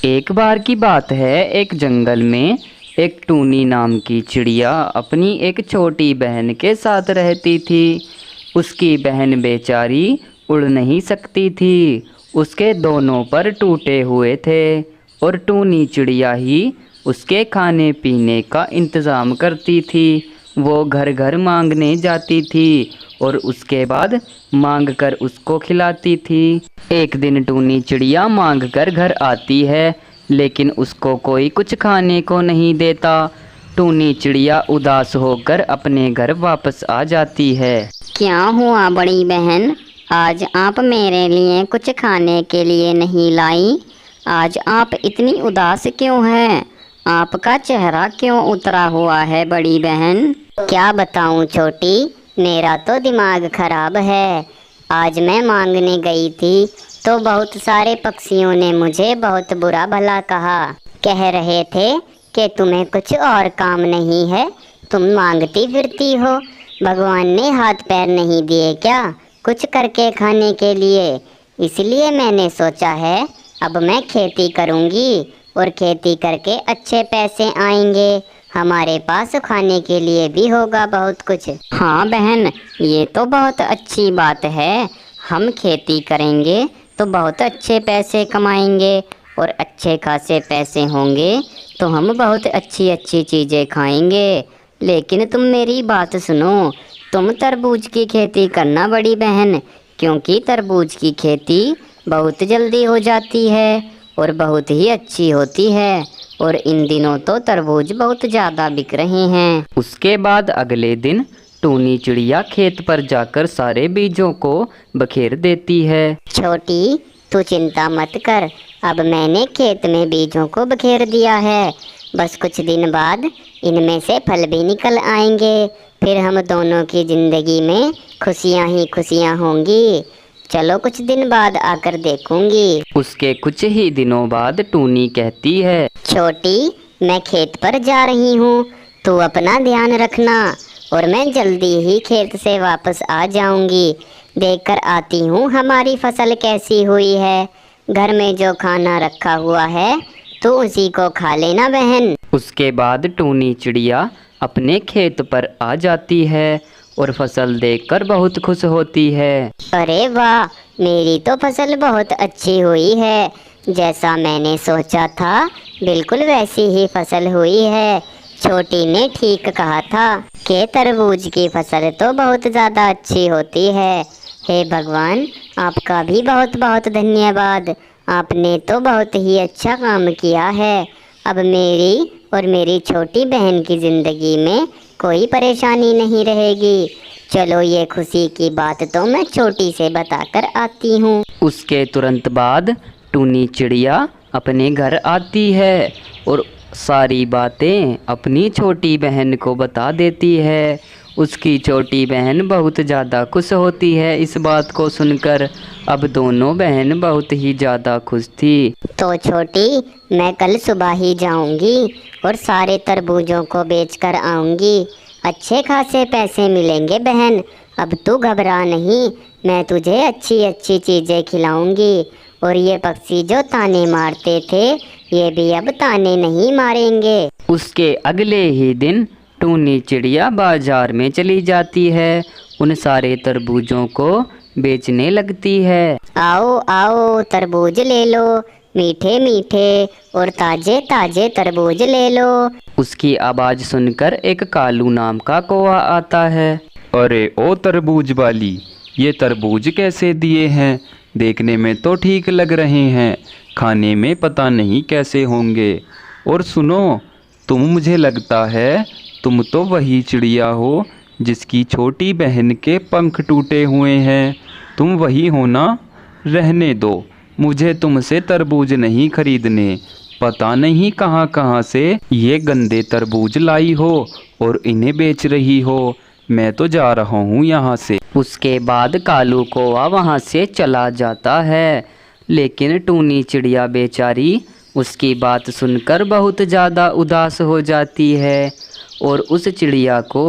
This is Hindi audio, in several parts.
एक बार की बात है, एक जंगल में एक टूनी नाम की चिड़िया अपनी एक छोटी बहन के साथ रहती थी। उसकी बहन बेचारी उड़ नहीं सकती थी। उसके दोनों पर टूटे हुए थे और टूनी चिड़िया ही उसके खाने पीने का इंतज़ाम करती थी। वो घर घर मांगने जाती थी और उसके बाद मांग कर उसको खिलाती थी। एक दिन टूनी चिड़िया मांग कर घर आती है, लेकिन उसको कोई कुछ खाने को नहीं देता। टूनी चिड़िया उदास होकर अपने घर वापस आ जाती है। क्या हुआ बड़ी बहन, आज आप मेरे लिए कुछ खाने के लिए नहीं लाई? आज आप इतनी उदास क्यों हैं? आपका चेहरा क्यों उतरा हुआ है बड़ी बहन? क्या बताऊं छोटी, मेरा तो दिमाग खराब है। आज मैं मांगने गई थी तो बहुत सारे पक्षियों ने मुझे बहुत बुरा भला कहा। कह रहे थे कि तुम्हें कुछ और काम नहीं है, तुम मांगती फिरती हो। भगवान ने हाथ पैर नहीं दिए क्या कुछ करके खाने के लिए? इसलिए मैंने सोचा है अब मैं खेती करूँगी और खेती करके अच्छे पैसे आएंगे, हमारे पास खाने के लिए भी होगा बहुत कुछ। हाँ बहन, ये तो बहुत अच्छी बात है। हम खेती करेंगे तो बहुत अच्छे पैसे कमाएंगे और अच्छे खासे पैसे होंगे तो हम बहुत अच्छी अच्छी चीज़ें खाएंगे। लेकिन तुम मेरी बात सुनो, तुम तरबूज की खेती करना बड़ी बहन, क्योंकि तरबूज की खेती बहुत जल्दी हो जाती है और बहुत ही अच्छी होती है और इन दिनों तो तरबूज बहुत ज़्यादा बिक रहे हैं। उसके बाद अगले दिन टूनी चिड़िया खेत पर जाकर सारे बीजों को बखेर देती है। छोटी, तू चिंता मत कर, अब मैंने खेत में बीजों को बखेर दिया है। बस कुछ दिन बाद इनमें से फल भी निकल आएंगे, फिर हम दोनों की ज़िंदगी में खुशियाँ ही खुशियाँ होंगी। चलो कुछ दिन बाद आकर देखूंगी। उसके कुछ ही दिनों बाद टूनी कहती है, छोटी, मैं खेत पर जा रही हूँ, तू अपना ध्यान रखना और मैं जल्दी ही खेत से वापस आ जाऊंगी। देखकर आती हूँ हमारी फसल कैसी हुई है। घर में जो खाना रखा हुआ है तो उसी को खा लेना बहन। उसके बाद टूनी चिड़िया अपने खेत पर आ जाती है और फसल देखकर बहुत खुश होती है। अरे वाह, मेरी तो फसल बहुत अच्छी हुई है। जैसा मैंने सोचा था बिल्कुल वैसी ही फसल हुई है। छोटी ने ठीक कहा था कि तरबूज की फसल तो बहुत ज़्यादा अच्छी होती है। हे भगवान, आपका भी बहुत बहुत धन्यवाद। आपने तो बहुत ही अच्छा काम किया है। अब मेरी और मेरी छोटी बहन की ज़िंदगी में कोई परेशानी नहीं रहेगी। चलो ये खुशी की बात तो मैं छोटी से बताकर आती हूँ। उसके तुरंत बाद टूनी चिड़िया अपने घर आती है और सारी बातें अपनी छोटी बहन को बता देती है। उसकी छोटी बहन बहुत ज़्यादा खुश होती है इस बात को सुनकर। अब दोनों बहन बहुत ही ज़्यादा खुश थी। तो छोटी, मैं कल सुबह ही जाऊंगी और सारे तरबूजों को बेचकर आऊंगी। अच्छे खासे पैसे मिलेंगे बहन। अब तू घबरा नहीं, मैं तुझे अच्छी अच्छी चीज़ें खिलाऊंगी। और ये पक्षी जो ताने मारते थे ये भी अब ताने नहीं मारेंगे। उसके अगले ही दिन टूनी चिड़िया बाजार में चली जाती है, उन सारे तरबूजों को बेचने लगती है। आओ आओ, तरबूज ले लो, मीठे मीठे और ताजे ताजे तरबूज ले लो। उसकी आवाज़ सुनकर एक कालू नाम का कौवा आता है। अरे ओ तरबूज वाली, ये तरबूज कैसे दिए हैं? देखने में तो ठीक लग रहे हैं, खाने में पता नहीं कैसे होंगे। और सुनो, मुझे लगता है तुम तो वही चिड़िया हो जिसकी छोटी बहन के पंख टूटे हुए हैं। तुम वही हो ना? रहने दो, मुझे तुमसे तरबूज नहीं खरीदने। पता नहीं कहाँ कहाँ से ये गंदे तरबूज लाई हो और इन्हें बेच रही हो। मैं तो जा रहा हूँ यहाँ से। उसके बाद कालू कौवा वहाँ से चला जाता है, लेकिन टूनी चिड़िया बेचारी उसकी बात सुनकर बहुत ज़्यादा उदास हो जाती है और उस चिड़िया को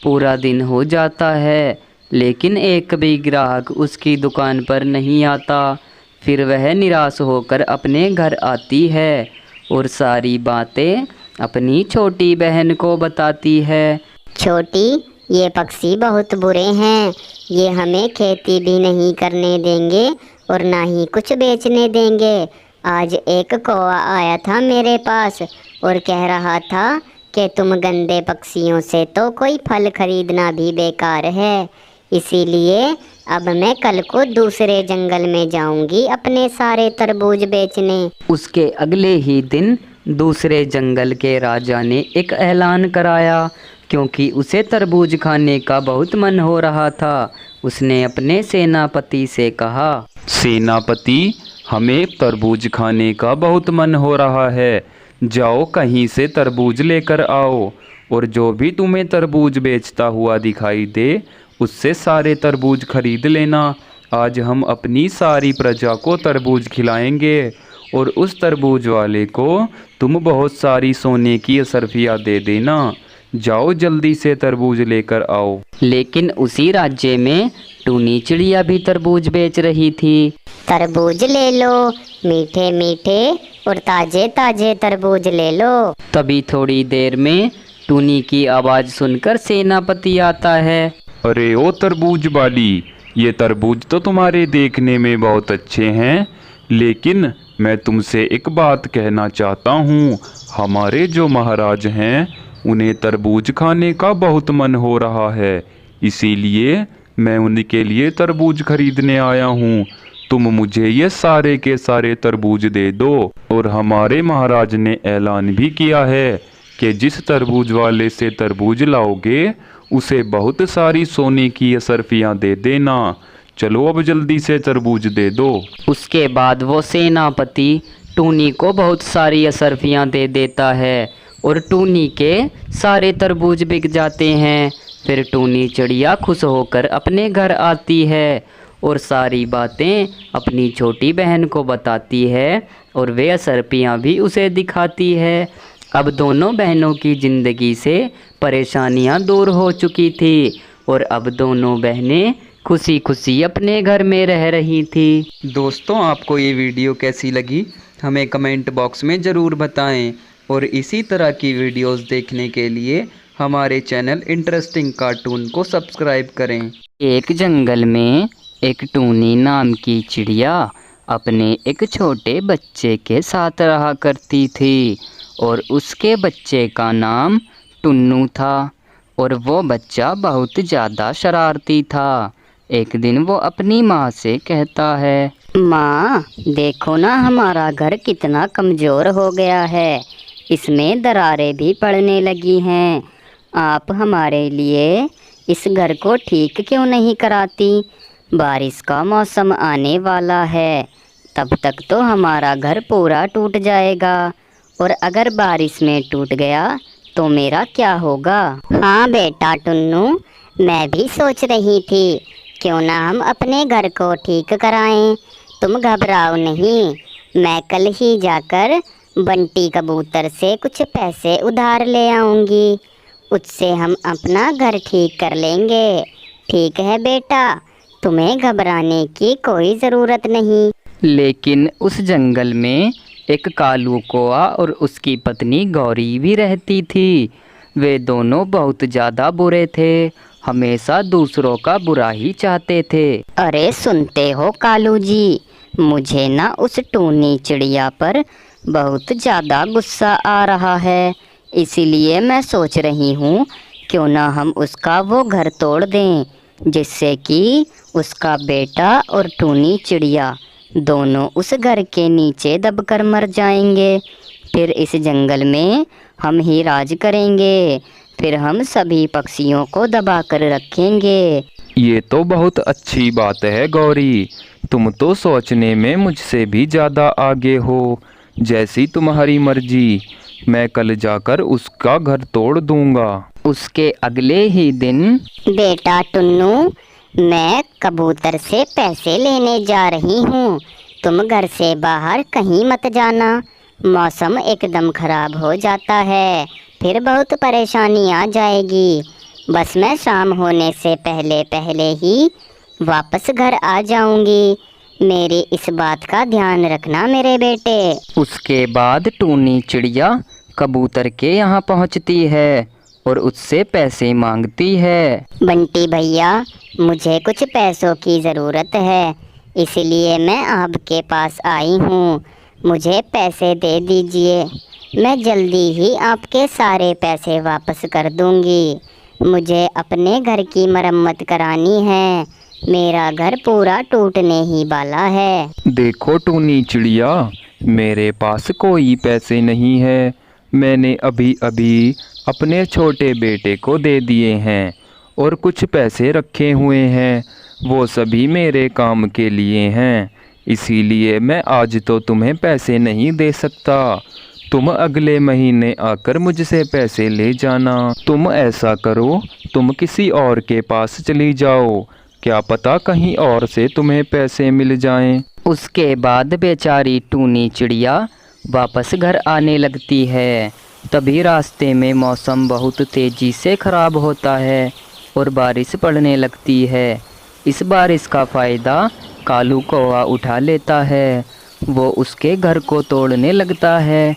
पूरा दिन हो जाता है, लेकिन एक भी ग्राहक उसकी दुकान पर नहीं आता। फिर वह निराश होकर अपने घर आती है और सारी बातें अपनी छोटी बहन को बताती है। छोटी, ये पक्षी बहुत बुरे हैं। ये हमें खेती भी नहीं करने देंगे और ना ही कुछ बेचने देंगे। आज एक कौवा आया था मेरे पास और कह रहा था कि तुम गंदे पक्षियों से तो कोई फल खरीदना भी बेकार है। इसीलिए अब मैं कल को दूसरे जंगल में जाऊंगी अपने सारे तरबूज बेचने। उसके अगले ही दिन दूसरे जंगल के राजा ने एक ऐलान कराया, क्योंकि उसे तरबूज खाने का बहुत मन हो रहा था। उसने अपने सेनापति से कहा, सेनापति, हमें तरबूज खाने का बहुत मन हो रहा है। जाओ कहीं से तरबूज लेकर आओ और जो भी तुम्हें तरबूज बेचता हुआ दिखाई दे उससे सारे तरबूज खरीद लेना। आज हम अपनी सारी प्रजा को तरबूज खिलाएंगे और उस तरबूज वाले को तुम बहुत सारी सोने की असरफियाँ दे देना। जाओ जल्दी से तरबूज लेकर आओ। लेकिन उसी राज्य में टूनी चिड़िया भी तरबूज बेच रही थी। तरबूज ले लो, मीठे मीठे और ताजे ताजे तरबूज ले लो। तभी थोड़ी देर में टूनी की आवाज़ सुनकर सेनापति आता है। अरे ओ तरबूज वाली, ये तरबूज तो तुम्हारे देखने में बहुत अच्छे हैं, लेकिन मैं तुमसे एक बात कहना चाहता हूँ। हमारे जो महाराज हैं उन्हें तरबूज खाने का बहुत मन हो रहा है, इसीलिए मैं उनके लिए तरबूज खरीदने आया हूँ। तुम मुझे ये सारे के सारे तरबूज दे दो। और हमारे महाराज ने ऐलान भी किया है कि जिस तरबूज वाले से तरबूज लाओगे उसे बहुत सारी सोने की असरफियाँ दे देना। चलो अब जल्दी से तरबूज दे दो। उसके बाद वो सेनापति टूनी को बहुत सारी असरफियाँ दे देता है और टूनी के सारे तरबूज बिक जाते हैं। फिर टूनी चिड़िया खुश होकर अपने घर आती है और सारी बातें अपनी छोटी बहन को बताती है और वे असरफियाँ भी उसे दिखाती है। अब दोनों बहनों की ज़िंदगी से परेशानियाँ दूर हो चुकी थी और अब दोनों बहनें खुशी खुशी अपने घर में रह रही थी। दोस्तों, आपको ये वीडियो कैसी लगी हमें कमेंट बॉक्स में ज़रूर बताएं और इसी तरह की वीडियोस देखने के लिए हमारे चैनल इंटरेस्टिंग कार्टून को सब्सक्राइब करें। एक जंगल में एक टूनी नाम की चिड़िया अपने एक छोटे बच्चे के साथ रहा करती थी और उसके बच्चे का नाम टुन्नू था और वो बच्चा बहुत ज़्यादा शरारती था। एक दिन वो अपनी माँ से कहता है, माँ, देखो ना हमारा घर कितना कमज़ोर हो गया है, इसमें दरारें भी पड़ने लगी हैं। आप हमारे लिए इस घर को ठीक क्यों नहीं कराती? बारिश का मौसम आने वाला है, तब तक तो हमारा घर पूरा टूट जाएगा और अगर बारिश में टूट गया तो मेरा क्या होगा? हाँ बेटा टुन्नू, मैं भी सोच रही थी क्यों ना हम अपने घर को ठीक कराएं। तुम घबराओ नहीं, मैं कल ही जाकर बंटी कबूतर से कुछ पैसे उधार ले आऊँगी, उससे हम अपना घर ठीक कर लेंगे। ठीक है बेटा, तुम्हें घबराने की कोई ज़रूरत नहीं। लेकिन उस जंगल में एक कालू कौआ और उसकी पत्नी गौरी भी रहती थी। वे दोनों बहुत ज़्यादा बुरे थे, हमेशा दूसरों का बुरा ही चाहते थे। अरे सुनते हो कालू जी, मुझे ना उस टूनी चिड़िया पर बहुत ज़्यादा गुस्सा आ रहा है, इसीलिए मैं सोच रही हूँ क्यों ना हम उसका वो घर तोड़ दें, जिससे कि उसका बेटा और टूनी चिड़िया दोनों उस घर के नीचे दबकर मर जाएंगे। फिर इस जंगल में हम ही राज करेंगे, फिर हम सभी पक्षियों को दबा कर रखेंगे। ये तो बहुत अच्छी बात है गौरी, तुम तो सोचने में मुझसे भी ज़्यादा आगे हो। जैसी तुम्हारी मर्जी, मैं कल जाकर उसका घर तोड़ दूंगा। उसके अगले ही दिन बेटा टुन्नू, मैं कबूतर से पैसे लेने जा रही हूँ, तुम घर से बाहर कहीं मत जाना। मौसम एकदम ख़राब हो जाता है, फिर बहुत परेशानी आ जाएगी। बस मैं शाम होने से पहले पहले ही वापस घर आ जाऊंगी। मेरी इस बात का ध्यान रखना मेरे बेटे। उसके बाद टूनी चिड़िया कबूतर के यहाँ पहुँचती है और उससे पैसे मांगती है। बंटी भैया, मुझे कुछ पैसों की ज़रूरत है, इसलिए मैं आपके पास आई हूँ। मुझे पैसे दे दीजिए, मैं जल्दी ही आपके सारे पैसे वापस कर दूँगी। मुझे अपने घर की मरम्मत करानी है, मेरा घर पूरा टूटने ही वाला है। देखो टूनी चिड़िया, मेरे पास कोई पैसे नहीं है। मैंने अभी अभी अपने छोटे बेटे को दे दिए हैं और कुछ पैसे रखे हुए हैं, वो सभी मेरे काम के लिए हैं। इसीलिए मैं आज तो तुम्हें पैसे नहीं दे सकता। तुम अगले महीने आकर मुझसे पैसे ले जाना। तुम ऐसा करो, तुम किसी और के पास चली जाओ, क्या पता कहीं और से तुम्हें पैसे मिल जाएं। उसके बाद बेचारी टूनी चिड़िया वापस घर आने लगती है। तभी रास्ते में मौसम बहुत तेज़ी से ख़राब होता है और बारिश पड़ने लगती है। इस बारिश का फ़ायदा कालू कौवा उठा लेता है। वो उसके घर को तोड़ने लगता है।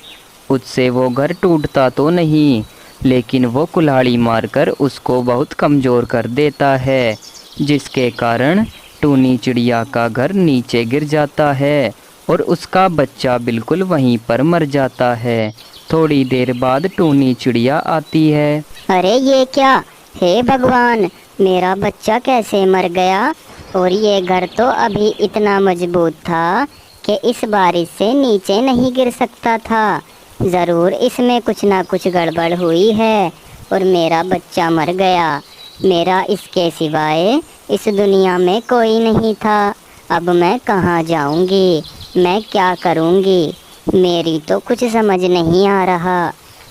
उससे वो घर टूटता तो नहीं, लेकिन वो कुल्हाड़ी मारकर उसको बहुत कमज़ोर कर देता है, जिसके कारण टूनी चिड़िया का घर नीचे गिर जाता है और उसका बच्चा बिल्कुल वहीं पर मर जाता है। थोड़ी देर बाद टूनी चिड़िया आती है। अरे ये क्या, हे भगवान, मेरा बच्चा कैसे मर गया? और ये घर तो अभी इतना मजबूत था कि इस बारिश से नीचे नहीं गिर सकता था। ज़रूर इसमें कुछ ना कुछ गड़बड़ हुई है और मेरा बच्चा मर गया। मेरा इसके सिवाय इस दुनिया में कोई नहीं था। अब मैं कहाँ जाऊँगी, मैं क्या करूँगी? मेरी तो कुछ समझ नहीं आ रहा।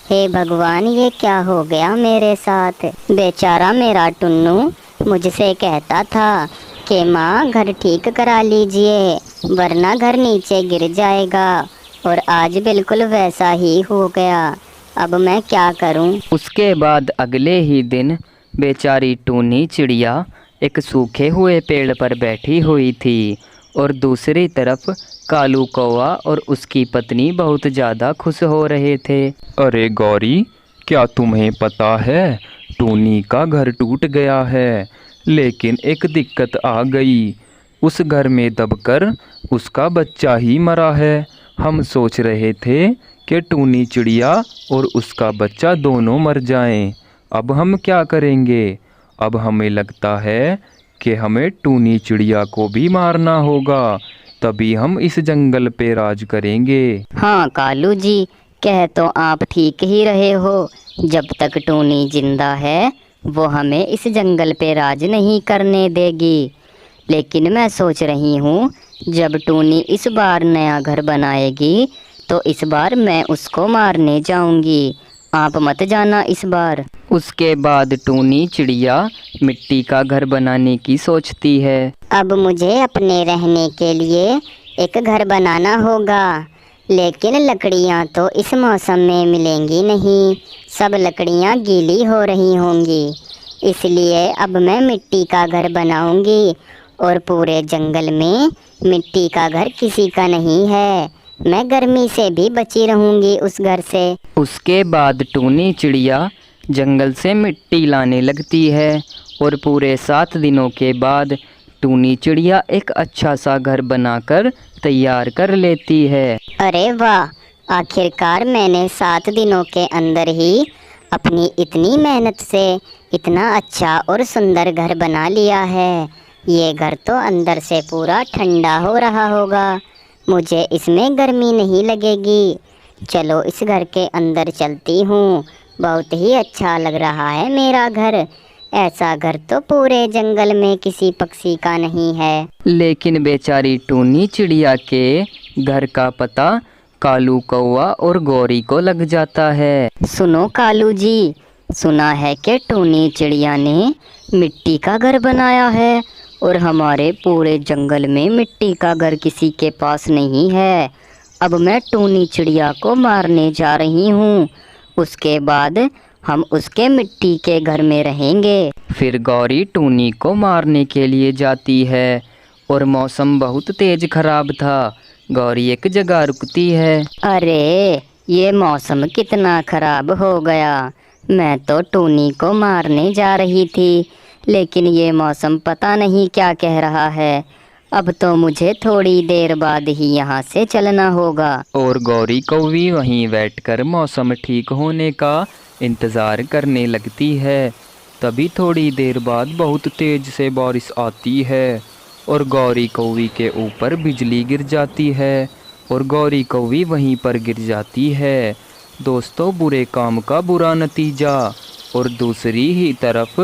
हे भगवान, ये क्या हो गया मेरे साथ? बेचारा मेरा टुन्नू मुझसे कहता था कि माँ घर ठीक करा लीजिए, वरना घर नीचे गिर जाएगा, और आज बिल्कुल वैसा ही हो गया। अब मैं क्या करूं? उसके बाद अगले ही दिन बेचारी टूनी चिड़िया एक सूखे हुए पेड़ पर बैठी हुई थी और दूसरी तरफ कालू कौवा और उसकी पत्नी बहुत ज़्यादा खुश हो रहे थे। अरे गौरी, क्या तुम्हें पता है टूनी का घर टूट गया है, लेकिन एक दिक्कत आ गई। उस घर में दबकर उसका बच्चा ही मरा है। हम सोच रहे थे कि टूनी चिड़िया और उसका बच्चा दोनों मर जाएं। अब हम क्या करेंगे? अब हमें लगता है कि हमें टूनी चिड़िया को भी मारना होगा, तभी हम इस जंगल पे राज करेंगे। हाँ कालू जी, कह तो आप ठीक ही रहे हो। जब तक टूनी जिंदा है वो हमें इस जंगल पे राज नहीं करने देगी। लेकिन मैं सोच रही हूँ, जब टूनी इस बार नया घर बनाएगी तो इस बार मैं उसको मारने जाऊंगी। आप मत जाना इस बार। उसके बाद टूनी चिड़िया मिट्टी का घर बनाने की सोचती है। अब मुझे अपने रहने के लिए एक घर बनाना होगा, लेकिन लकड़ियाँ तो इस मौसम में मिलेंगी नहीं, सब लकड़ियाँ गीली हो रही होंगी। इसलिए अब मैं मिट्टी का घर बनाऊंगी और पूरे जंगल में मिट्टी का घर किसी का नहीं है। मैं गर्मी से भी बची रहूंगी उस घर से। उसके बाद टूनी चिड़िया जंगल से मिट्टी लाने लगती है और पूरे 7 दिनों के बाद टूनी चिड़िया एक अच्छा सा घर बनाकर तैयार कर लेती है। अरे वाह, आखिरकार मैंने 7 दिनों के अंदर ही अपनी इतनी मेहनत से इतना अच्छा और सुंदर घर बना लिया है। ये घर तो अंदर से पूरा ठंडा हो रहा होगा, मुझे इसमें गर्मी नहीं लगेगी। चलो इस घर के अंदर चलती हूँ, बहुत ही अच्छा लग रहा है मेरा घर। ऐसा घर तो पूरे जंगल में किसी पक्षी का नहीं है। लेकिन बेचारी टूनी चिड़िया के घर का पता कालू कौवा और गौरी को लग जाता है। सुनो कालू जी, सुना है कि टूनी चिड़िया ने मिट्टी का घर बनाया है और हमारे पूरे जंगल में मिट्टी का घर किसी के पास नहीं है। अब मैं टूनी चिड़िया को मारने जा रही हूँ, उसके बाद हम उसके मिट्टी के घर में रहेंगे। फिर गौरी टूनी को मारने के लिए जाती है और मौसम बहुत तेज खराब था। गौरी एक जगह रुकती है। अरे ये मौसम कितना खराब हो गया। मैं तो टूनी को मारने जा रही थी, लेकिन ये मौसम पता नहीं क्या कह रहा है। अब तो मुझे थोड़ी देर बाद ही यहाँ से चलना होगा। और गौरी कौवी वहीं बैठकर मौसम ठीक होने का इंतज़ार करने लगती है। तभी थोड़ी देर बाद बहुत तेज से बारिश आती है और गौरी कौवी के ऊपर बिजली गिर जाती है और गौरी कौवी वहीं पर गिर जाती है। दोस्तों, बुरे काम का बुरा नतीजा। और दूसरी ही तरफ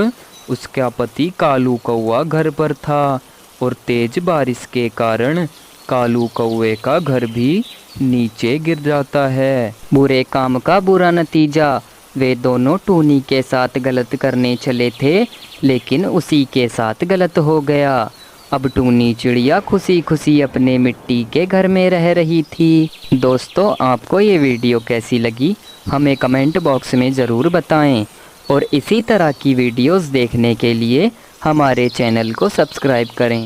उसका पति कालू कौवा घर पर था और तेज बारिश के कारण कालू कौवे का घर भी नीचे गिर जाता है। बुरे काम का बुरा नतीजा। वे दोनों टूनी के साथ गलत करने चले थे, लेकिन उसी के साथ गलत हो गया। अब टूनी चिड़िया खुशी खुशी अपने मिट्टी के घर में रह रही थी। दोस्तों, आपको ये वीडियो कैसी लगी हमें कमेंट बॉक्स में ज़रूर बताएं और इसी तरह की वीडियोस देखने के लिए हमारे चैनल को सब्सक्राइब करें।